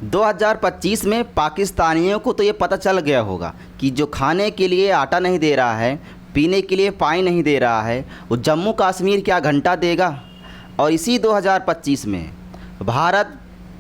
2025 में पाकिस्तानियों को तो ये पता चल गया होगा कि जो खाने के लिए आटा नहीं दे रहा है, पीने के लिए पानी नहीं दे रहा है, वो जम्मू कश्मीर क्या घंटा देगा। और इसी 2025 में भारत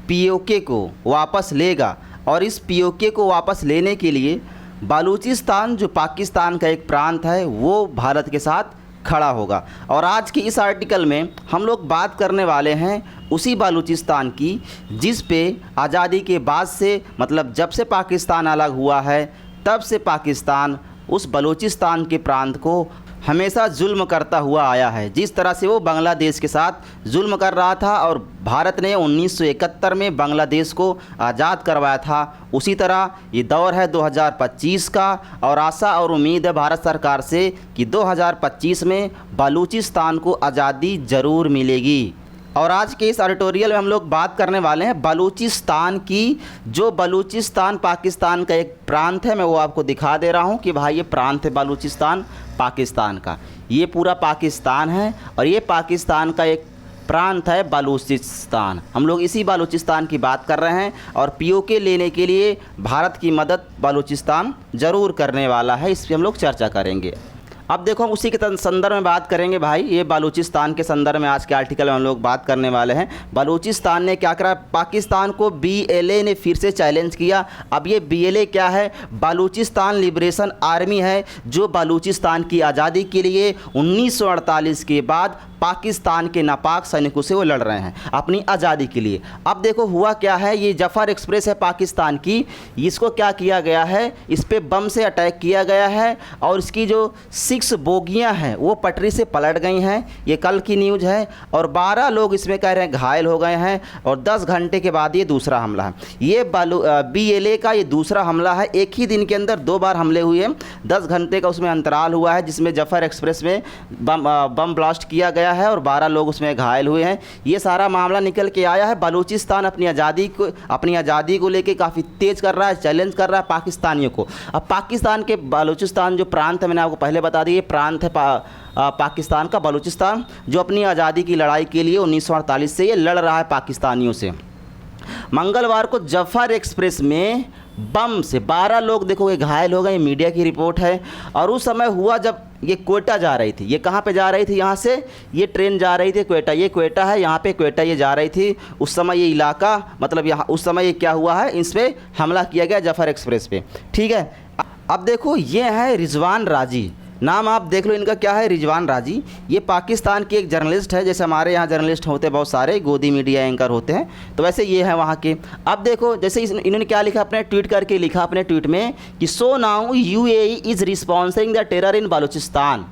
पीओके को वापस लेगा और इस पीओके को वापस लेने के लिए बलूचिस्तान जो पाकिस्तान का एक प्रांत है वो भारत के साथ खड़ा होगा। और आज के इस आर्टिकल में हम लोग बात करने वाले हैं उसी बलूचिस्तान की जिस पे आज़ादी के बाद से मतलब जब से पाकिस्तान अलग हुआ है तब से पाकिस्तान उस बलूचिस्तान के प्रांत को हमेशा जुल्म करता हुआ आया है। जिस तरह से वो बांग्लादेश के साथ जुल्म कर रहा था और भारत ने 1971 में बांग्लादेश को आज़ाद करवाया था, उसी तरह ये दौर है 2025 का। और आशा और उम्मीद है भारत सरकार से कि 2025 में बलूचिस्तान को आज़ादी ज़रूर मिलेगी। और आज के इस एडिटोरियल में हम लोग बात करने वाले हैं बलूचिस्तान की। जो बलूचिस्तान पाकिस्तान का एक प्रांत है, मैं वो आपको दिखा दे रहा हूँ कि भाई ये प्रांत है बलूचिस्तान पाकिस्तान का। ये पूरा पाकिस्तान है और ये पाकिस्तान का एक प्रांत है बलूचिस्तान। हम लोग इसी बलूचिस्तान की बात कर रहे हैं और पीओके लेने के लिए भारत की मदद बलूचिस्तान ज़रूर करने वाला है। इस पर हम लोग चर्चा करेंगे। अब देखो हम उसी के संदर्भ में बात करेंगे भाई। ये बलूचिस्तान के संदर्भ में आज के आर्टिकल में हम लोग बात करने वाले हैं। बलूचिस्तान ने क्या करा, पाकिस्तान को बीएलए ने फिर से चैलेंज किया। अब ये बीएलए क्या है, बलूचिस्तान लिबरेशन आर्मी है जो बलूचिस्तान की आज़ादी के लिए 1948 के बाद पाकिस्तान के नापाक सैनिकों से वो लड़ रहे हैं अपनी आज़ादी के लिए। अब देखो हुआ क्या है, ये जफ़र एक्सप्रेस है पाकिस्तान की, इसको क्या किया गया है, इस पर बम से अटैक किया गया है और इसकी जो 6 बोगियां हैं वो पटरी से पलट गई हैं। ये कल की न्यूज़ है और 12 लोग इसमें कह रहे हैं घायल हो गए हैं। और 10 घंटे के बाद ये दूसरा हमला है। ये बीएलए का ये दूसरा हमला है। एक ही दिन के अंदर 2 बार हमले हुए हैं। 10 घंटे का उसमें अंतराल हुआ है जिसमें जफ़र एक्सप्रेस में बम ब्लास्ट किया गया है और 12 लोग उसमें घायल हुए हैं। ये सारा मामला निकल के आया है। बलूचिस्तान अपनी आज़ादी को लेके काफ़ी तेज़ कर रहा है, चैलेंज कर रहा है पाकिस्तानियों को। अब पाकिस्तान के बलूचिस्तान जो प्रांत है, मैंने आपको पहले बता दिया, ये प्रांत है पाकिस्तान का बलूचिस्तान जो अपनी आज़ादी की लड़ाई के लिए 1948 से ये लड़ रहा है पाकिस्तानियों से। मंगलवार को जफ़र एक्सप्रेस में बम से 12 लोग देखो ये घायल हो गए, मीडिया की रिपोर्ट है। और उस समय हुआ जब ये क्वेटा जा रही थी। ये कहाँ पे जा रही थी, यहाँ से ये ट्रेन जा रही थी क्वेटा। ये क्वेटा है, यहाँ पे क्वेटा ये जा रही थी। उस समय ये इलाका मतलब यहाँ उस समय ये क्या हुआ है, इस पर हमला किया गया जफ़र एक्सप्रेस पे। ठीक है। अब देखो ये है रिजवान राजी, नाम आप देख लो इनका क्या है, रिजवान राजी। ये पाकिस्तान की एक जर्नलिस्ट है, जैसे हमारे यहाँ जर्नलिस्ट होते हैं बहुत सारे, गोदी मीडिया एंकर होते हैं, तो वैसे ये है वहाँ के। अब देखो जैसे इन्होंने क्या लिखा, अपने ट्वीट करके लिखा अपने ट्वीट में कि so now UAE is responding the terror in Balochistan.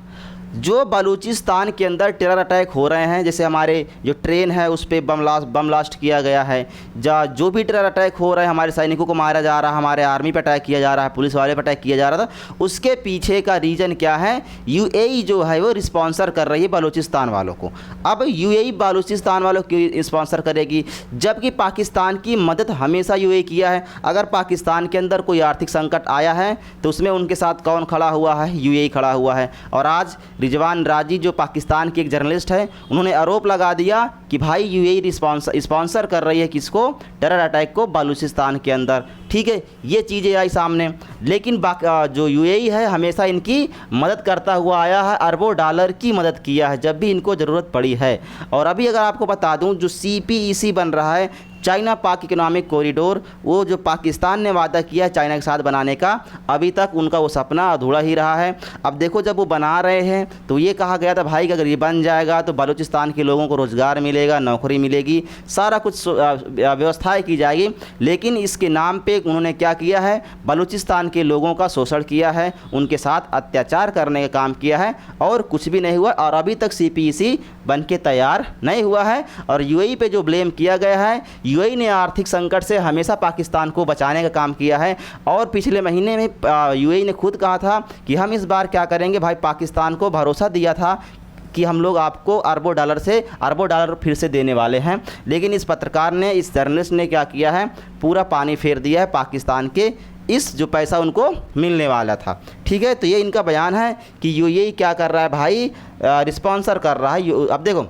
जो बलूचिस्तान के अंदर टेरर अटैक हो रहे हैं, जैसे हमारे जो ट्रेन है उस पर बम ब्लास्ट किया गया है, जो भी टेरर अटैक हो रहे हैं, हमारे सैनिकों को मारा जा रहा है, हमारे आर्मी पर अटैक किया जा रहा है, पुलिस वाले पर अटैक किया जा रहा था, उसके पीछे का रीज़न क्या है, यूएई जो है वो रिस्पॉन्सर कर रही है बलूचिस्तान वालों को। अब यूएई बलूचिस्तान वालों को स्पॉन्सर करेगी, जबकि पाकिस्तान की मदद हमेशा यूएई किया है। अगर पाकिस्तान के अंदर कोई आर्थिक संकट आया है तो उसमें उनके साथ कौन खड़ा हुआ है, यूएई खड़ा हुआ है। और आज रिजवान राजी जो पाकिस्तान की एक जर्नलिस्ट है, उन्होंने आरोप लगा दिया कि भाई यूएई स्पॉन्सर कर रही है किसको, टेरर अटैक को बलूचिस्तान के अंदर। ठीक है, ये चीज़ें आई सामने। लेकिन जो यूएई है हमेशा इनकी मदद करता हुआ आया है, अरबों डॉलर की मदद किया है जब भी इनको ज़रूरत पड़ी है। और अभी अगर आपको बता दूं जो CPEC बन रहा है, चाइना पाक इकोनॉमिक कॉरिडोर, वो जो पाकिस्तान ने वादा किया चाइना के साथ बनाने का, अभी तक उनका वो सपना अधूरा ही रहा है। अब देखो जब वो बना रहे हैं तो ये कहा गया था भाई कि अगर ये बन जाएगा तो बलूचिस्तान के लोगों को रोज़गार मिलेगा, नौकरी मिलेगी, सारा कुछ व्यवस्थाएं की जाएगी। लेकिन इसके नाम पे उन्होंने क्या किया है, बलूचिस्तान के लोगों का शोषण किया है, उनके साथ अत्याचार करने का काम किया है और कुछ भी नहीं हुआ। और अभी तक CPEC बन के तैयार नहीं हुआ है। और यूएई पे जो ब्लेम किया गया है, यूएई ने आर्थिक संकट से हमेशा पाकिस्तान को बचाने का काम किया है। और पिछले महीने में यूएई ने खुद कहा था कि हम इस बार क्या करेंगे, भाई पाकिस्तान को भरोसा दिया था कि हम लोग आपको अरबों डॉलर फिर से देने वाले हैं। लेकिन इस पत्रकार ने, इस जर्नलिस्ट ने क्या किया है, पूरा पानी फेर दिया है पाकिस्तान के इस जो पैसा उनको मिलने वाला था। ठीक है, तो ये इनका बयान है कि यूएई क्या कर रहा है भाई, रिस्पॉन्सर कर रहा है। अब देखो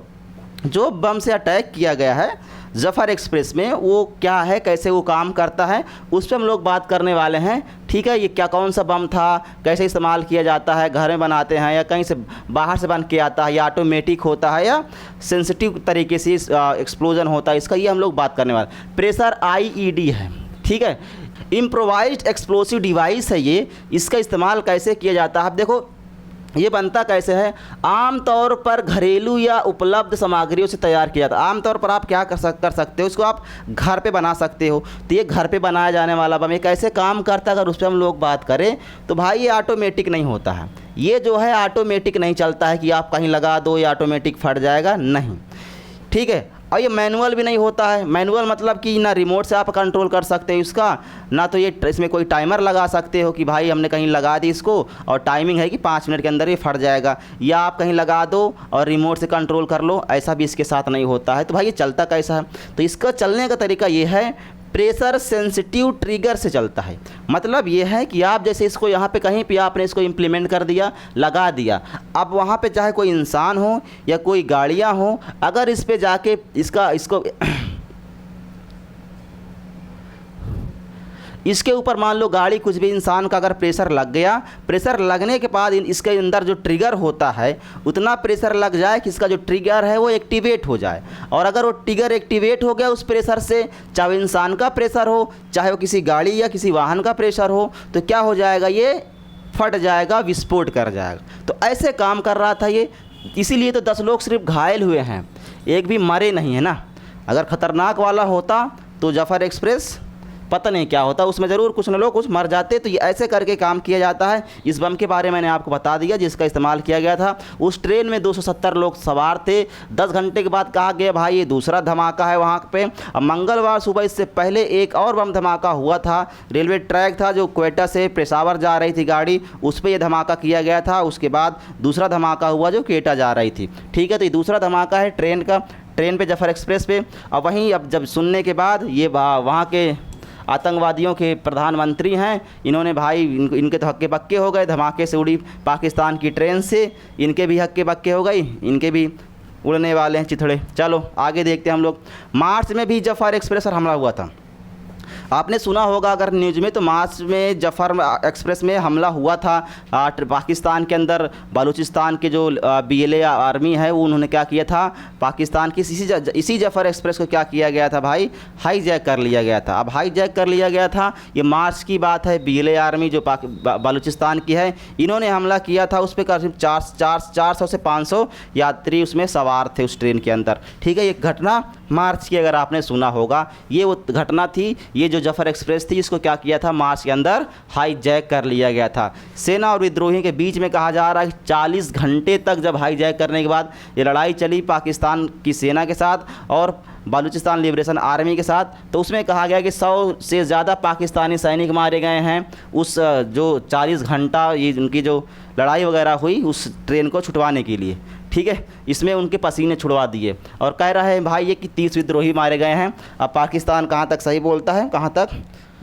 जो बम से अटैक किया गया है जफ़र एक्सप्रेस में वो क्या है, कैसे वो काम करता है, उस पर हम लोग बात करने वाले हैं। ठीक है, ये क्या कौन सा बम था, कैसे इस्तेमाल किया जाता है, घर में बनाते हैं या कहीं से बाहर से बन के आता है, या ऑटोमेटिक होता है या सेंसिटिव तरीके से एक्सप्लोजन होता है, इसका ये हम लोग बात करने वाले। प्रेशर आईईडी है, ठीक है, इम्प्रोवाइज्ड एक्सप्लोसिव डिवाइस है ये। इसका इस्तेमाल कैसे किया जाता है, आप देखो ये बनता कैसे है। आमतौर पर घरेलू या उपलब्ध सामग्रियों से तैयार किया जाता है। आमतौर पर आप क्या कर सकते हो, इसको आप घर पे बना सकते हो। तो ये घर पे बनाया जाने वाला बम ये कैसे काम करता है, अगर उस पर हम लोग बात करें तो भाई ये ऑटोमेटिक नहीं होता है। ये जो है ऑटोमेटिक नहीं चलता है कि आप कहीं लगा दो ये ऑटोमेटिक फट जाएगा, नहीं, ठीक है। और ये मैनुअल भी नहीं होता है। मैनुअल मतलब कि ना रिमोट से आप कंट्रोल कर सकते हो इसका, ना तो ये इसमें कोई टाइमर लगा सकते हो कि भाई हमने कहीं लगा दी इसको और टाइमिंग है कि 5 मिनट के अंदर ये फट जाएगा, या आप कहीं लगा दो और रिमोट से कंट्रोल कर लो, ऐसा भी इसके साथ नहीं होता है। तो भाई ये चलता कैसा है, तो इसका चलने का तरीका ये है, प्रेशर सेंसिटिव ट्रिगर से चलता है। मतलब ये है कि आप जैसे इसको यहाँ पे कहीं पे आपने इसको इम्प्लीमेंट कर दिया, लगा दिया, अब वहाँ पे चाहे कोई इंसान हो या कोई गाड़ियाँ हो, अगर इस पे जाके इसके ऊपर मान लो गाड़ी कुछ भी इंसान का अगर प्रेशर लग गया, प्रेशर लगने के बाद इसके अंदर जो ट्रिगर होता है उतना प्रेशर लग जाए कि इसका जो ट्रिगर है वो एक्टिवेट हो जाए। और अगर वो ट्रिगर एक्टिवेट हो गया उस प्रेशर से, चाहे इंसान का प्रेशर हो, चाहे वो किसी गाड़ी या किसी वाहन का प्रेशर हो, तो क्या हो जाएगा, ये फट जाएगा, विस्फोट कर जाएगा। तो ऐसे काम कर रहा था ये, इसीलिए तो 10 लोग सिर्फ घायल हुए हैं, एक भी मरे नहीं है ना। अगर ख़तरनाक वाला होता तो जफ़र एक्सप्रेस पता नहीं क्या होता, उसमें ज़रूर कुछ न लोग कुछ मर जाते। तो ये ऐसे करके काम किया जाता है। इस बम के बारे में मैंने आपको बता दिया जिसका इस्तेमाल किया गया था। उस ट्रेन में 270 लोग सवार थे। 10 घंटे के बाद कहा गया भाई ये दूसरा धमाका है वहाँ पे। अब मंगलवार सुबह इससे पहले एक और बम धमाका हुआ था। रेलवे ट्रैक था जो क्वेटा से पेशावर जा रही थी गाड़ी, उस पर यह धमाका किया गया था। उसके बाद दूसरा धमाका हुआ जो क्वेटा जा रही थी, ठीक है। तो ये दूसरा धमाका है ट्रेन पे जफ़र एक्सप्रेस पे। और वहीं अब जब सुनने के बाद ये वहाँ के आतंकवादियों के प्रधानमंत्री हैं, इन्होंने भाई इनके तो हक्के बक्के हो गए, धमाके से उड़ी पाकिस्तान की ट्रेन से, इनके भी हक्के बक्के हो गई, इनके भी उड़ने वाले हैं चिथड़े। चलो आगे देखते हैं हम लोग। मार्च में भी जफ़र एक्सप्रेस पर हमला हुआ था। आपने सुना होगा अगर न्यूज़ में, तो मार्च में जफ़र एक्सप्रेस में हमला हुआ था पाकिस्तान के अंदर। बलूचिस्तान के जो BLA आर्मी है वो उन्होंने क्या किया था, पाकिस्तान की इसी जफ़र एक्सप्रेस को क्या किया गया था भाई, हाईजैक कर लिया गया था। अब हाईजैक कर लिया गया था, ये मार्च की बात है। BLA आर्मी जो बलूचिस्तान की है, इन्होंने हमला किया था। उस पर करीब 400 से 500 यात्री उसमें सवार थे उस ट्रेन के अंदर, ठीक है। ये घटना मार्च की अगर आपने सुना होगा, ये वो घटना थी। ये जो जफ़र एक्सप्रेस थी इसको क्या किया था, मार्च के अंदर हाईजैक कर लिया गया था। सेना और विद्रोही के बीच में कहा जा रहा है 40 घंटे तक जब हाईजैक करने के बाद ये लड़ाई चली पाकिस्तान की सेना के साथ और बलूचिस्तान लिबरेशन आर्मी के साथ, तो उसमें कहा गया कि 100 से ज़्यादा पाकिस्तानी सैनिक मारे गए हैं उस जो 40 घंटा ये उनकी जो लड़ाई वगैरह हुई उस ट्रेन को छुटवाने के लिए, ठीक है। इसमें उनके पसीने छुड़वा दिए। और कह रहा है भाई ये कि 30 विद्रोही मारे गए हैं। अब पाकिस्तान कहाँ तक सही बोलता है, कहाँ तक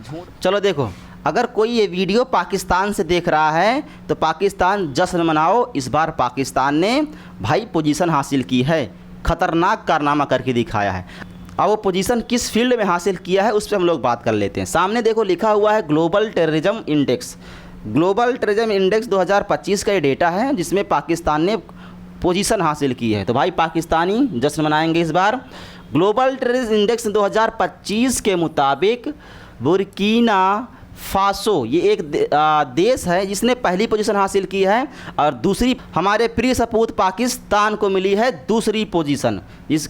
झूठ। चलो देखो, अगर कोई ये वीडियो पाकिस्तान से देख रहा है तो पाकिस्तान जश्न मनाओ, इस बार पाकिस्तान ने भाई पोजीशन हासिल की है, ख़तरनाक कारनामा करके दिखाया है। अब वो पोजीशन किस फील्ड में हासिल किया है उस पर हम लोग बात कर लेते हैं। सामने देखो लिखा हुआ है global terrorism index. Global terrorism index 2025 का ये डेटा है जिसमें पाकिस्तान ने पोजीशन हासिल की है। तो भाई पाकिस्तानी जश्न मनाएंगे इस बार। ग्लोबल टेररिज्म इंडेक्स 2025 के मुताबिक बुर्किना फासो ये एक देश है जिसने पहली पोजीशन हासिल की है, और दूसरी हमारे प्रिय सपूत पाकिस्तान को मिली है दूसरी पोजीशन।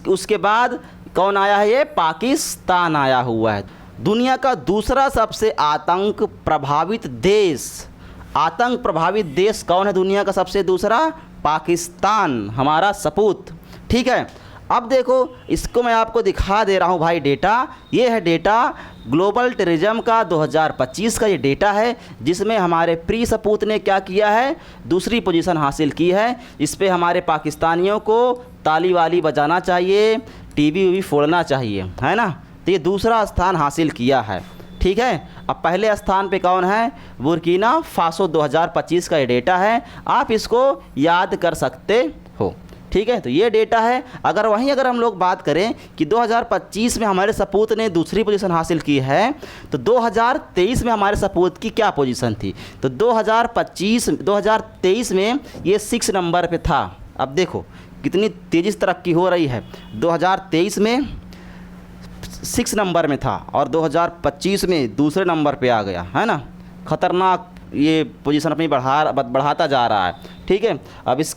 उसके बाद कौन आया है, ये पाकिस्तान आया हुआ है। दुनिया का दूसरा सबसे आतंक प्रभावित देश कौन है दुनिया का सबसे दूसरा, पाकिस्तान, हमारा सपूत, ठीक है। अब देखो इसको मैं आपको दिखा दे रहा हूँ भाई डेटा। ये है डेटा ग्लोबल टेररिज्म का 2025 का ये डेटा है जिसमें हमारे प्रिय सपूत ने क्या किया है, दूसरी पोजीशन हासिल की है। इस पे हमारे पाकिस्तानियों को ताली वाली बजाना चाहिए, टीवी फोड़ना चाहिए, है ना। तो ये दूसरा स्थान हासिल किया है, ठीक है। अब पहले स्थान पे कौन है, बुर्किना फासो। 2025 का ये डेटा है, आप इसको याद कर सकते हो, ठीक है, तो ये डेटा है। अगर हम लोग बात करें कि 2025 में हमारे सपूत ने दूसरी पोजीशन हासिल की है, तो 2023 में हमारे सपूत की क्या पोजीशन थी? तो 2023 में ये 6 नंबर पे था। अब देखो कितनी तेज़ी से तरक्की हो रही है। 2023 में 6 नंबर में था और 2025 में दूसरे नंबर पे आ गया, है ना। ख़तरनाक ये पोजीशन अपनी बढ़ाता जा रहा है, ठीक है। अब इस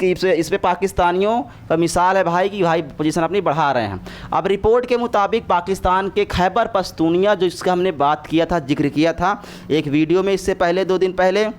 पे पाकिस्तानियों का मिसाल है भाई कि भाई पोजीशन अपनी बढ़ा रहे हैं। अब रिपोर्ट के मुताबिक पाकिस्तान के खैबर पख्तूनख्वा, जो इसका हमने बात किया था, जिक्र किया था एक वीडियो में इससे पहले 2 दिन पहले,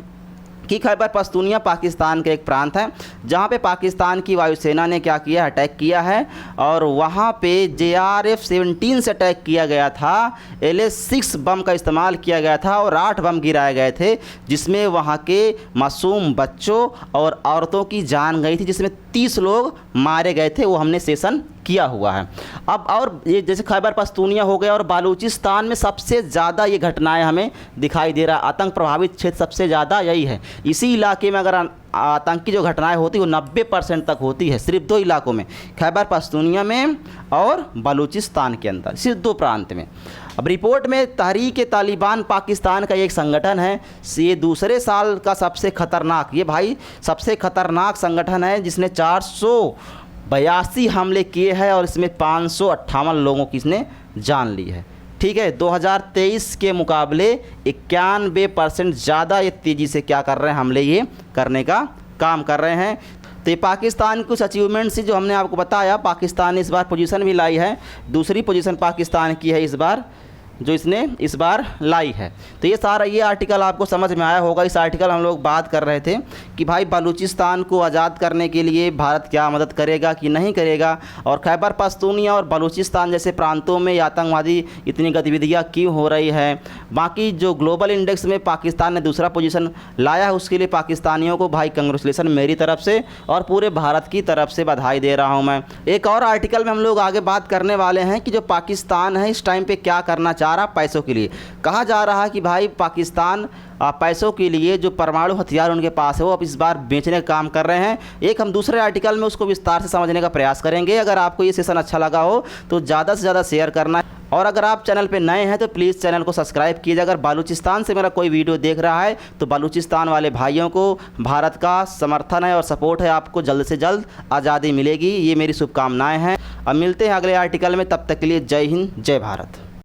कि खैबर पख्तूनख्वा पाकिस्तान का एक प्रांत है जहाँ पे पाकिस्तान की वायुसेना ने क्या किया, अटैक किया है और वहाँ पे JRF-17 से अटैक किया गया था। LS-6 बम का इस्तेमाल किया गया था और 8 बम गिराए गए थे, जिसमें वहाँ के मासूम बच्चों और औरतों की जान गई थी, जिसमें 30 लोग मारे गए थे। वो हमने सेशन किया हुआ है। अब और ये जैसे खैबर पख्तूनख्वा हो गया और बलूचिस्तान में सबसे ज़्यादा ये घटनाएं हमें दिखाई दे रहा है। आतंक प्रभावित क्षेत्र सबसे ज़्यादा यही है। इसी इलाके में अगर आतंकी जो घटनाएं होती वो 90% तक होती है, सिर्फ 2 इलाकों में, खैबर पख्तूनख्वा में और बलूचिस्तान के अंदर, सिर्फ 2 प्रांत में। अब रिपोर्ट में तहरीक-ए-तालिबान पाकिस्तान का एक संगठन है, ये दूसरे साल का सबसे ख़तरनाक, ये भाई सबसे ख़तरनाक संगठन है जिसने 482 हमले किए हैं और इसमें 558 लोगों की इसने जान ली है, ठीक है। 2023 के मुकाबले 91% ज़्यादा ये तेज़ी से क्या कर रहे हैं, हमले ये करने का काम कर रहे हैं। तो ये पाकिस्तान की कुछ अचीवमेंट्स जो हमने आपको बताया। पाकिस्तान ने इस बार पोजीशन भी लाई है, दूसरी पोजीशन पाकिस्तान की है इस बार, जो इसने इस बार लाई है। तो ये सारा ये आर्टिकल आपको समझ में आया होगा। इस आर्टिकल हम लोग बात कर रहे थे कि भाई बलूचिस्तान को आज़ाद करने के लिए भारत क्या मदद करेगा कि नहीं करेगा, और खैबर पख्तूनख्वा और बलूचिस्तान जैसे प्रांतों में आतंकवादी इतनी गतिविधियाँ क्यों हो रही है। बाकी जो ग्लोबल इंडेक्स में पाकिस्तान ने दूसरा पोजीशन लाया है, उसके लिए पाकिस्तानियों को भाई कंग्रेचुलेसन मेरी तरफ से और पूरे भारत की तरफ से बधाई दे रहा हूँ मैं। एक और आर्टिकल में हम लोग आगे बात करने वाले हैं कि जो पाकिस्तान है इस टाइम पर क्या करना चाह रहा, पैसों के लिए। कहा जा रहा है कि भाई पाकिस्तान पैसों के लिए जो परमाणु हथियार उनके पास है वो अब इस बार बेचने का काम कर रहे हैं। एक हम दूसरे आर्टिकल में उसको विस्तार से समझने का प्रयास करेंगे। अगर आपको ये सेशन अच्छा लगा हो तो ज़्यादा से ज़्यादा शेयर करना है, और अगर आप चैनल पे नए हैं तो प्लीज़ चैनल को सब्सक्राइब कीजिए। अगर बलूचिस्तान से मेरा कोई वीडियो देख रहा है तो बलूचिस्तान वाले भाइयों को भारत का समर्थन है और सपोर्ट है, आपको जल्द से जल्द आज़ादी मिलेगी, ये मेरी शुभकामनाएँ हैं। अब मिलते हैं अगले आर्टिकल में, तब तक के लिए जय हिंद, जय भारत।